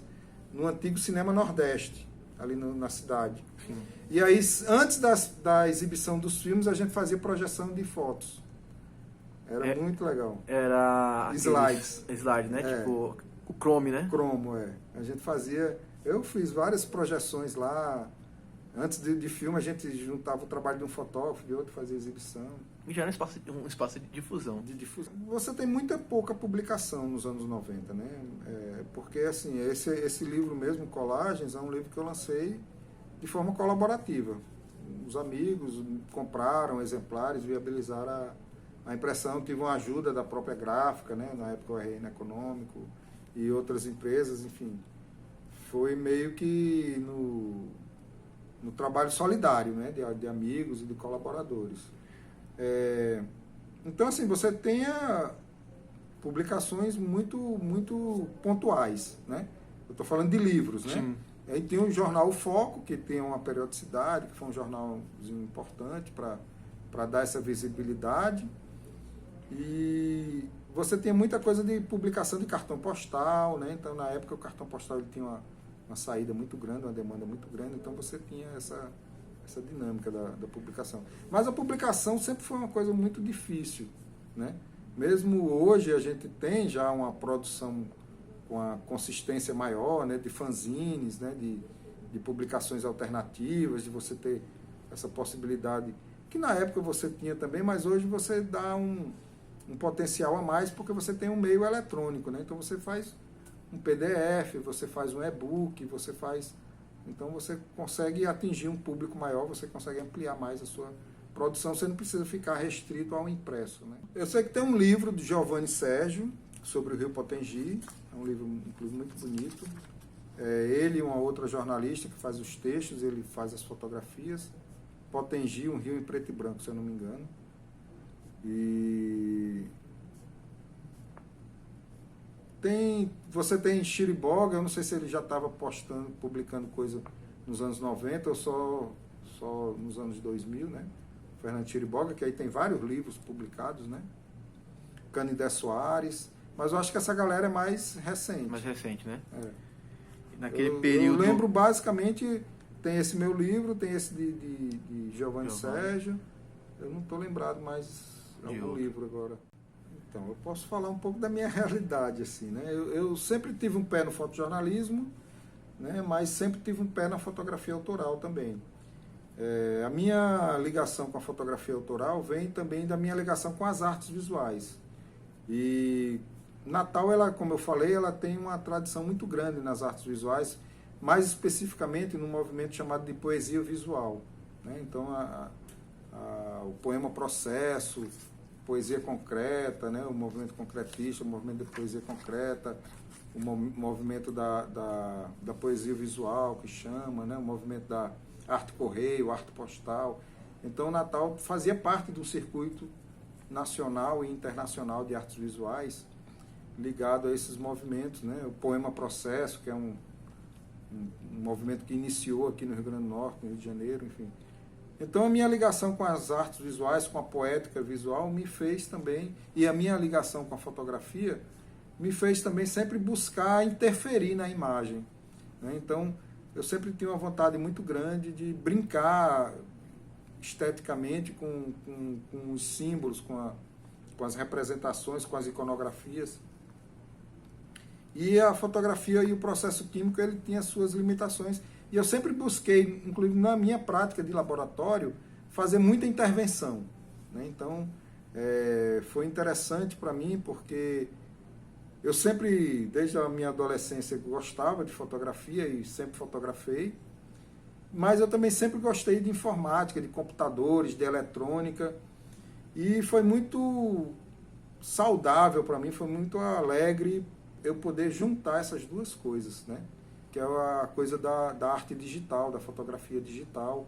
no antigo Cinema Nordeste, ali na cidade. Sim. E aí, antes da exibição dos filmes, a gente fazia projeção de fotos. Era muito legal. Era... Slides. Slide, né? Tipo, o Chrome, né? Cromo, A gente fazia... Eu fiz várias projeções lá. Antes de filme, a gente juntava o trabalho de um fotógrafo, de outro, fazia exibição. E já era um espaço de difusão. Você tem pouca publicação nos anos 90, né? Porque, assim, esse livro mesmo, Colagens, é um livro que eu lancei de forma colaborativa. Os amigos compraram exemplares, viabilizaram a impressão. Tive uma ajuda da própria gráfica, né? Na época o RN Econômico e outras empresas, enfim. Foi meio que no trabalho solidário, né? De amigos e de colaboradores. Então, assim, você tem publicações muito pontuais, né? Eu estou falando de livros, né? Sim. Aí tem o jornal O Foco, que tem uma periodicidade, que foi um jornalzinho importante para dar essa visibilidade. E você tem muita coisa de publicação de cartão postal, né? Então, na época, o cartão postal ele tinha uma saída muito grande, uma demanda muito grande, então você tinha essa dinâmica da publicação. Mas a publicação sempre foi uma coisa muito difícil, né? Mesmo hoje a gente tem já uma produção com a consistência maior, né, de fanzines, né, de publicações alternativas, de você ter essa possibilidade, que na época você tinha também, mas hoje você dá um potencial a mais, porque você tem um meio eletrônico, né? Então você faz um PDF, você faz um e-book, então você consegue atingir um público maior, você consegue ampliar mais a sua produção, você não precisa ficar restrito ao impresso, né? Eu sei que tem um livro de Giovanni Sérgio sobre o Rio Potengi, é um livro inclusive muito bonito. Ele e uma outra jornalista que faz os textos, ele faz as fotografias. Potengi, um rio em preto e branco, se eu não me engano. E você tem Chiriboga, eu não sei se ele já estava publicando coisa nos anos 90 ou só nos anos 2000, né? Fernando Chiriboga, que aí tem vários livros publicados, né? Canidé Soares, mas eu acho que essa galera é mais recente. Mais recente, né? Naquele período... Eu lembro basicamente, tem esse meu livro, tem esse de Giovanni Sérgio, eu não estou lembrado mais algum livro agora. Então, eu posso falar um pouco da minha realidade, assim, né? Eu sempre tive um pé no fotojornalismo, né? Mas sempre tive um pé na fotografia autoral também. A minha ligação com a fotografia autoral vem também da minha ligação com as artes visuais. E Natal, ela, como eu falei, ela tem uma tradição muito grande nas artes visuais, mais especificamente num movimento chamado de poesia visual, né? Então, o poema Processo, poesia concreta, né? O movimento concretista, o movimento da poesia concreta, o movimento da poesia visual, que chama, né? O movimento da arte correio, arte postal. Então, o Natal fazia parte do circuito nacional e internacional de artes visuais ligado a esses movimentos, né? O Poema Processo, que é um movimento que iniciou aqui no Rio Grande do Norte, no Rio de Janeiro, enfim. Então, a minha ligação com as artes visuais, com a poética visual, me fez também, e a minha ligação com a fotografia, me fez também sempre buscar interferir na imagem, né? Então, eu sempre tinha uma vontade muito grande de brincar esteticamente com os símbolos, com as representações, com as iconografias. E a fotografia e o processo químico, ele tinha suas limitações. E eu sempre busquei, inclusive na minha prática de laboratório, fazer muita intervenção, né? Então, foi interessante para mim, porque eu sempre, desde a minha adolescência, gostava de fotografia e sempre fotografei. Mas eu também sempre gostei de informática, de computadores, de eletrônica. E foi muito saudável para mim, foi muito alegre eu poder juntar essas duas coisas, né? Que é a coisa da arte digital, da fotografia digital.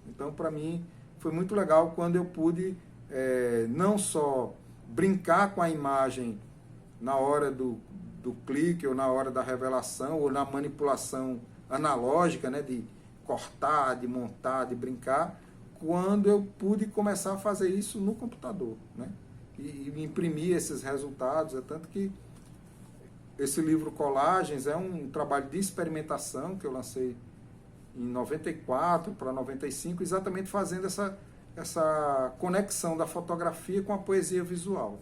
Então, para mim, foi muito legal quando eu pude não só brincar com a imagem na hora do clique, ou na hora da revelação, ou na manipulação analógica, né? De cortar, de montar, de brincar, quando eu pude começar a fazer isso no computador, né? E imprimir esses resultados. É tanto que esse livro Colagens é um trabalho de experimentação que eu lancei em 94 para 95, exatamente fazendo essa conexão da fotografia com a poesia visual.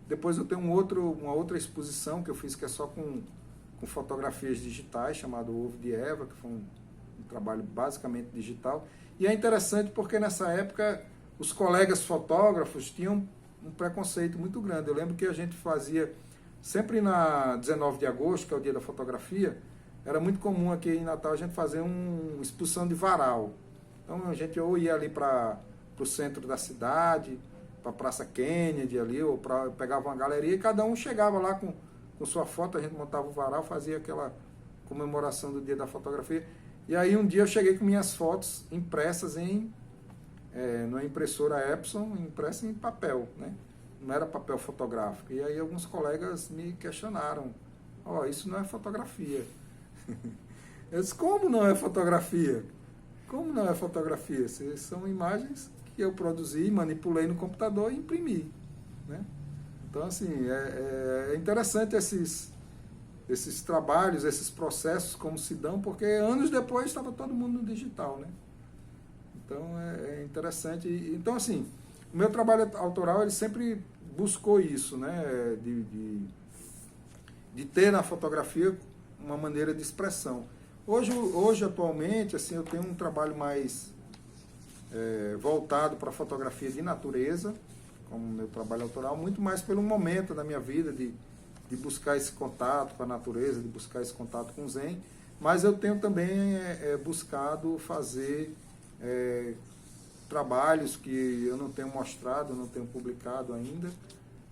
Depois eu tenho uma outra exposição que eu fiz, que é só com fotografias digitais, chamado Ovo de Eva, que foi um trabalho basicamente digital. E é interessante porque nessa época os colegas fotógrafos tinham um preconceito muito grande. Eu lembro que a gente fazia, sempre na 19 de agosto, que é o dia da fotografia, era muito comum aqui em Natal a gente fazer uma exposição de varal. Então a gente ou ia ali para o centro da cidade, para a Praça Kennedy ali, ou pegava uma galeria e cada um chegava lá com sua foto, a gente montava o varal, fazia aquela comemoração do dia da fotografia. E aí um dia eu cheguei com minhas fotos impressas numa impressora Epson, impressa em papel, né? Não era papel fotográfico. E aí alguns colegas me questionaram, isso não é fotografia. Eu disse, como não é fotografia? Como não é fotografia? São imagens que eu produzi, manipulei no computador e imprimi, né? Então, assim, é interessante esses trabalhos, esses processos, como se dão, porque anos depois estava todo mundo no digital, né? Então, é interessante. Então, assim, o meu trabalho autoral, ele sempre buscou isso, né? De ter na fotografia uma maneira de expressão. Hoje atualmente, assim, eu tenho um trabalho mais voltado para a fotografia de natureza, como meu trabalho autoral, muito mais pelo momento da minha vida, de buscar esse contato com a natureza, de buscar esse contato com o Zen, mas eu tenho também buscado fazer trabalhos que eu não tenho mostrado, não tenho publicado ainda,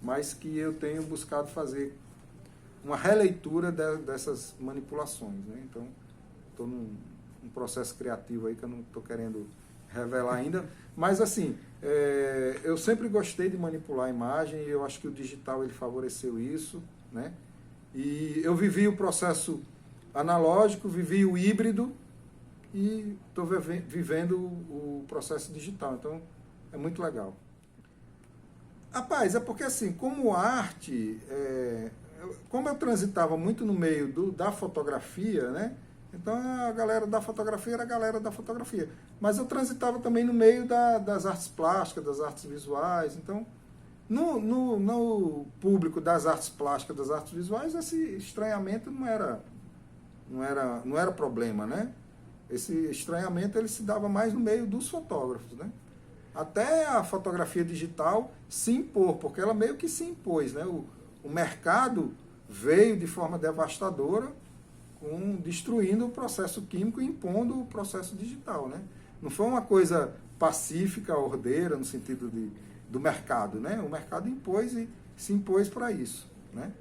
mas que eu tenho buscado fazer uma releitura dessas manipulações, né? Então, estou num processo criativo aí que eu não estou querendo revelar ainda, mas assim, eu sempre gostei de manipular a imagem e eu acho que o digital ele favoreceu isso, né? E eu vivi o processo analógico, vivi o híbrido e estou vivendo o processo digital, então é muito legal. Rapaz, é porque assim, como arte, como eu transitava muito no meio da fotografia, né? Então a galera da fotografia era a galera da fotografia. Mas eu transitava também no meio das artes plásticas, das artes visuais. Então, no público das artes plásticas, das artes visuais, esse estranhamento não era problema, né? Esse estranhamento ele se dava mais no meio dos fotógrafos, né? Até a fotografia digital se impor, porque ela meio que se impôs, né? O mercado veio de forma devastadora, destruindo o processo químico e impondo o processo digital, né? Não foi uma coisa pacífica, ordeira, no sentido do mercado, né? O mercado se impôs para isso, né?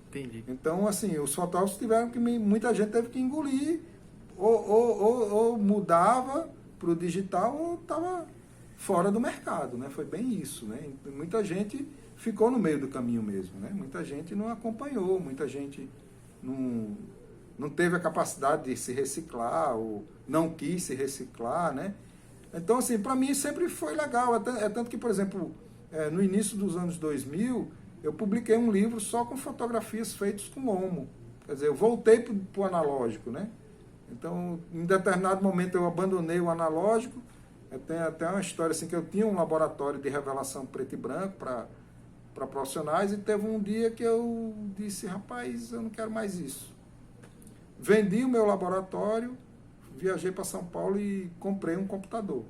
Entendi. Então, assim, os fotógrafos tiveram que, muita gente teve que engolir, ou mudava para o digital ou estava fora do mercado, né? Foi bem isso, né? Muita gente ficou no meio do caminho mesmo, né? Muita gente não acompanhou, muita gente não teve a capacidade de se reciclar ou não quis se reciclar, né? Então, assim, para mim sempre foi legal. É tanto que, por exemplo, no início dos anos 2000, eu publiquei um livro só com fotografias feitas com lomo. Quer dizer, eu voltei para o analógico, né? Então, em determinado momento eu abandonei o analógico. Tem até uma história assim, que eu tinha um laboratório de revelação preto e branco para profissionais, e teve um dia que eu disse, rapaz, eu não quero mais isso. Vendi o meu laboratório, viajei para São Paulo e comprei um computador.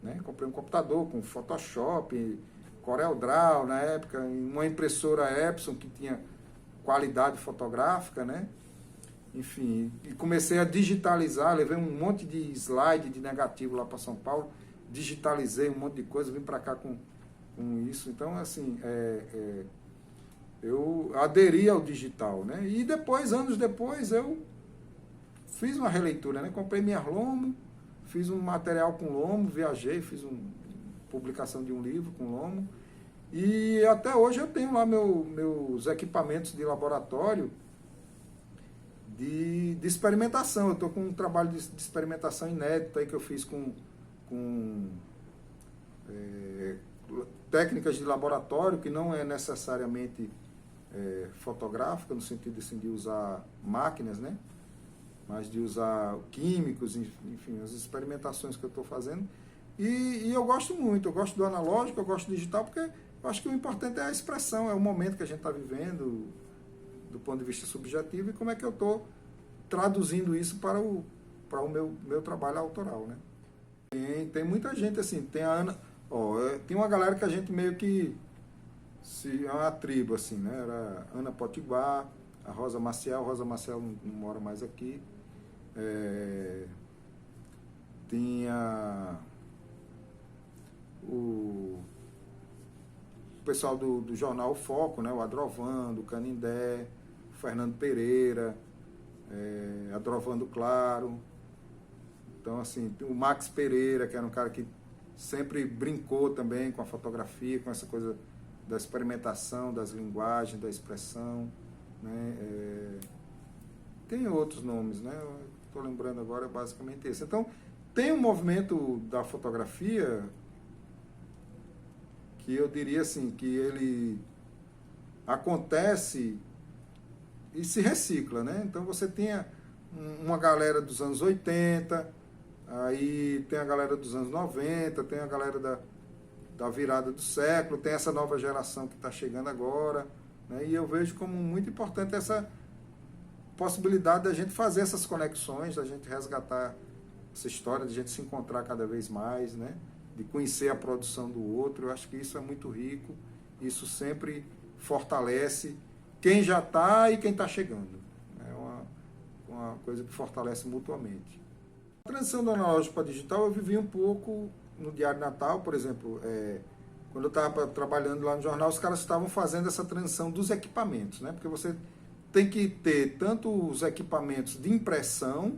Né? Comprei um computador com Photoshop, CorelDRAW na época, uma impressora Epson que tinha qualidade fotográfica, né? Enfim, e comecei a digitalizar, levei um monte de slide de negativo lá para São Paulo, digitalizei um monte de coisa, vim para cá com isso. Então, assim, eu aderi ao digital, né? E depois, anos depois, eu fiz uma releitura, né? Comprei minha lomo, fiz um material com lomo, viajei, fiz uma publicação de um livro com lomo, e até hoje eu tenho lá meus equipamentos de laboratório de experimentação. Eu estou com um trabalho de experimentação inédito aí que eu fiz com técnicas de laboratório, que não é necessariamente fotográfica, no sentido assim, de usar máquinas, né? Mas de usar químicos, enfim, as experimentações que eu estou fazendo. E eu gosto muito, eu gosto do analógico, eu gosto do digital, porque eu acho que o importante é a expressão, é o momento que a gente está vivendo, do ponto de vista subjetivo, e como é que eu estou traduzindo isso para o meu trabalho autoral, né? Tem muita gente assim, tem a Ana, tem uma galera que a gente meio que é uma tribo assim, né? Era Ana Potiguar, a Rosa Maciel não mora mais aqui, tinha o pessoal do jornal Foco, né? O Adrovando, o Canindé, o Fernando Pereira, Adrovando Claro. Então, assim, o Max Pereira, que era um cara que sempre brincou também com a fotografia, com essa coisa da experimentação, das linguagens, da expressão, né? Tem outros nomes, né? Estou lembrando agora basicamente esse. Então, tem um movimento da fotografia que eu diria assim, que ele acontece e se recicla, né? Então você tem uma galera dos anos 80, aí tem a galera dos anos 90, tem a galera da virada do século, tem essa nova geração que está chegando agora, né? E eu vejo como muito importante essa possibilidade da gente fazer essas conexões, da gente resgatar essa história, de a gente se encontrar cada vez mais, né? De conhecer a produção do outro. Eu acho que isso é muito rico, isso sempre fortalece quem já está e quem está chegando. É uma coisa que fortalece mutuamente. A transição do analógico para digital eu vivi um pouco no Diário Natal, por exemplo, quando eu estava trabalhando lá no jornal, os caras estavam fazendo essa transição dos equipamentos, né? Porque você tem que ter tanto os equipamentos de impressão,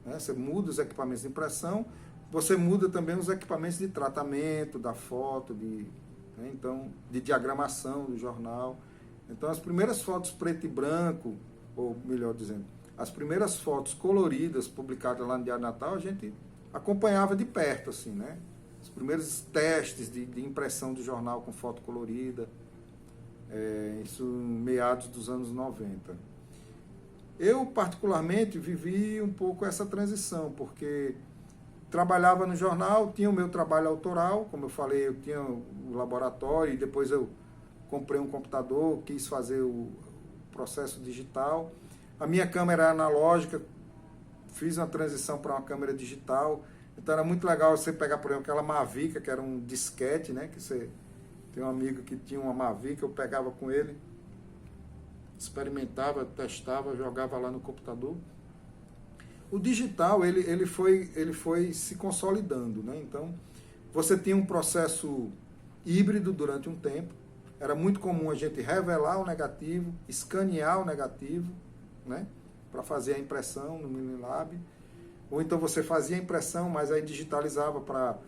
né? Você muda os equipamentos de impressão, você muda também os equipamentos de tratamento da foto, né? Então, de diagramação do jornal. Então, as primeiras fotos preto e branco, ou melhor dizendo, as primeiras fotos coloridas publicadas lá no Diário Natal, a gente acompanhava de perto, assim, né? Os primeiros testes de impressão do jornal com foto colorida, isso em meados dos anos 90. Eu, particularmente, vivi um pouco essa transição, porque trabalhava no jornal, tinha o meu trabalho autoral, como eu falei, eu tinha o laboratório, e depois eu comprei um computador, quis fazer o processo digital. A minha câmera analógica, fiz uma transição para uma câmera digital, então era muito legal você pegar, por exemplo, aquela Mavic, que era um disquete, né? Que você tem um amigo que tinha uma Mavic, eu pegava com ele, experimentava, testava, jogava lá no computador. O digital, ele foi se consolidando, né? Então, você tinha um processo híbrido durante um tempo. Era muito comum a gente revelar o negativo, escanear o negativo, né, para fazer a impressão no Minilab. Ou então você fazia a impressão, mas aí digitalizava para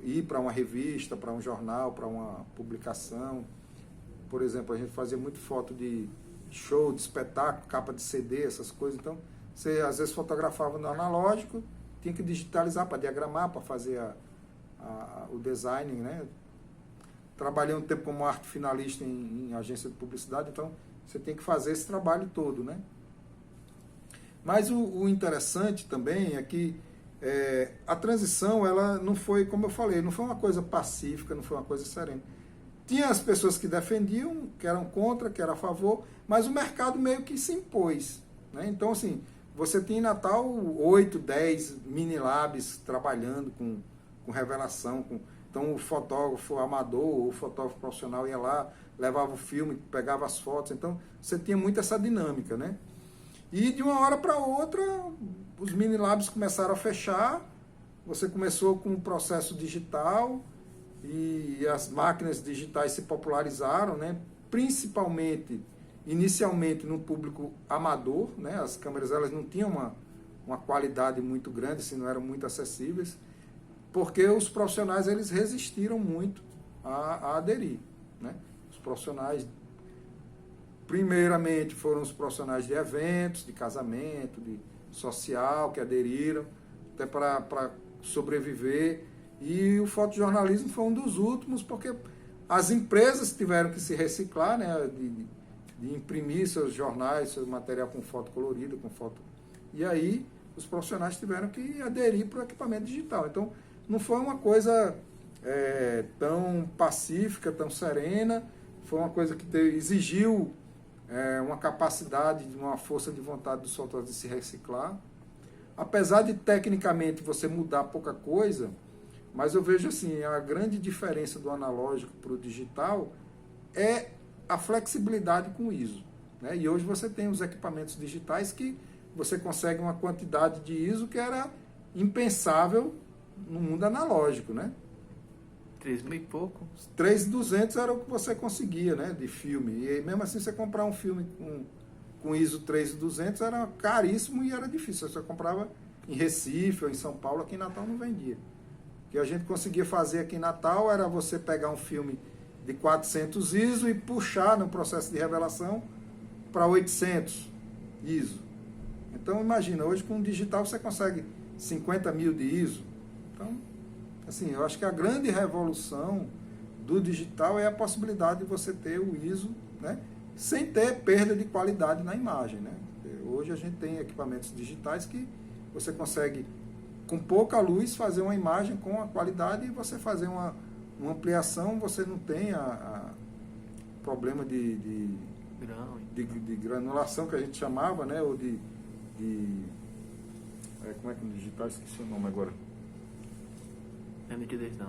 ir para uma revista, para um jornal, para uma publicação. Por exemplo, a gente fazia muito foto de show, de espetáculo, capa de CD, essas coisas. Então, você às vezes fotografava no analógico, tinha que digitalizar para diagramar, para fazer o design, né? Trabalhei um tempo como arte finalista em agência de publicidade, então você tem que fazer esse trabalho todo, né? Mas o interessante também é que a transição, ela não foi, como eu falei, não foi uma coisa pacífica, não foi uma coisa serena. Tinha as pessoas que defendiam, que eram contra, que eram a favor, mas o mercado meio que se impôs, né? Então, assim, você tinha em Natal 8, 10 mini-labs trabalhando com revelação. Então, o fotógrafo amador, o fotógrafo profissional ia lá, levava o filme, pegava as fotos. Então, você tinha muito essa dinâmica, né? E de uma hora para outra, os mini-labs começaram a fechar, você começou com o processo digital e as máquinas digitais se popularizaram, né? Principalmente, inicialmente, no público amador, né? As câmeras elas não tinham uma qualidade muito grande, assim, não eram muito acessíveis, porque os profissionais eles resistiram muito a aderir, né? Os profissionais, primeiramente, foram os profissionais de eventos, de casamento, de social, que aderiram, até para sobreviver. E o fotojornalismo foi um dos últimos, porque as empresas tiveram que se reciclar, né, de imprimir seus jornais, seu material com foto colorida, com foto. E aí os profissionais tiveram que aderir para o equipamento digital. Então, não foi uma coisa tão pacífica, tão serena, foi uma coisa que exigiu uma capacidade, uma força de vontade dos fotógrafos de se reciclar. Apesar de, tecnicamente, você mudar pouca coisa, mas eu vejo assim, a grande diferença do analógico para o digital é a flexibilidade com o ISO, né? E hoje você tem os equipamentos digitais que você consegue uma quantidade de ISO que era impensável no mundo analógico, né? 3.000 e pouco? 3.200 era o que você conseguia, né, de filme. E mesmo assim, você comprar um filme com ISO 3.200 era caríssimo e era difícil. Você comprava em Recife ou em São Paulo, aqui em Natal não vendia. O que a gente conseguia fazer aqui em Natal era você pegar um filme de 400 ISO e puxar no processo de revelação para 800 ISO. Então, imagina, hoje com o digital você consegue 50.000 de ISO. Então, assim, eu acho que a grande revolução do digital é a possibilidade de você ter o ISO, né, sem ter perda de qualidade na imagem, né? Hoje a gente tem equipamentos digitais que você consegue, com pouca luz, fazer uma imagem com a qualidade, e você fazer uma ampliação, você não tem problema de granulação, que a gente chamava, né? Ou como é que no digital, esqueci o nome agora. É nitidez não,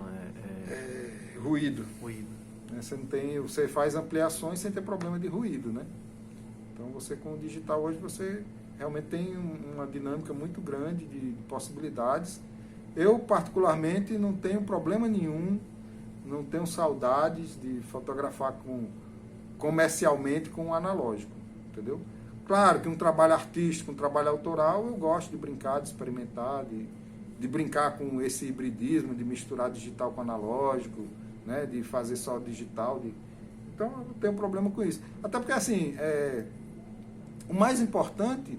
ruído. Ruído. Você faz ampliações sem ter problema de ruído, né? Então você, com o digital hoje, você realmente tem uma dinâmica muito grande de possibilidades. Eu, particularmente, não tenho problema nenhum, não tenho saudades de fotografar comercialmente com o analógico, entendeu? Claro que um trabalho artístico, um trabalho autoral, eu gosto de brincar, de experimentar, de brincar com esse hibridismo, de misturar digital com analógico, né, de fazer só digital. Então, eu não tenho problema com isso. Até porque, assim, o mais importante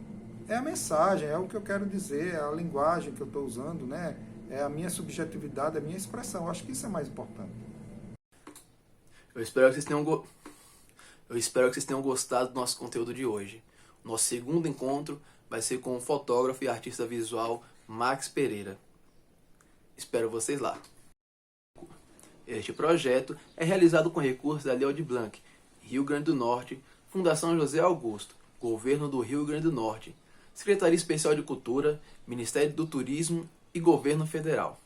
é a mensagem, é o que eu quero dizer, é a linguagem que eu estou usando, né, é a minha subjetividade, a minha expressão. Eu acho que isso é mais importante. Eu espero que vocês tenham gostado do nosso conteúdo de hoje. Nosso segundo encontro vai ser com o fotógrafo e artista visual Max Pereira. Espero vocês lá. Este projeto é realizado com recursos da Lei Aldir Blanc, Rio Grande do Norte, Fundação José Augusto, Governo do Rio Grande do Norte, Secretaria Especial de Cultura, Ministério do Turismo e Governo Federal.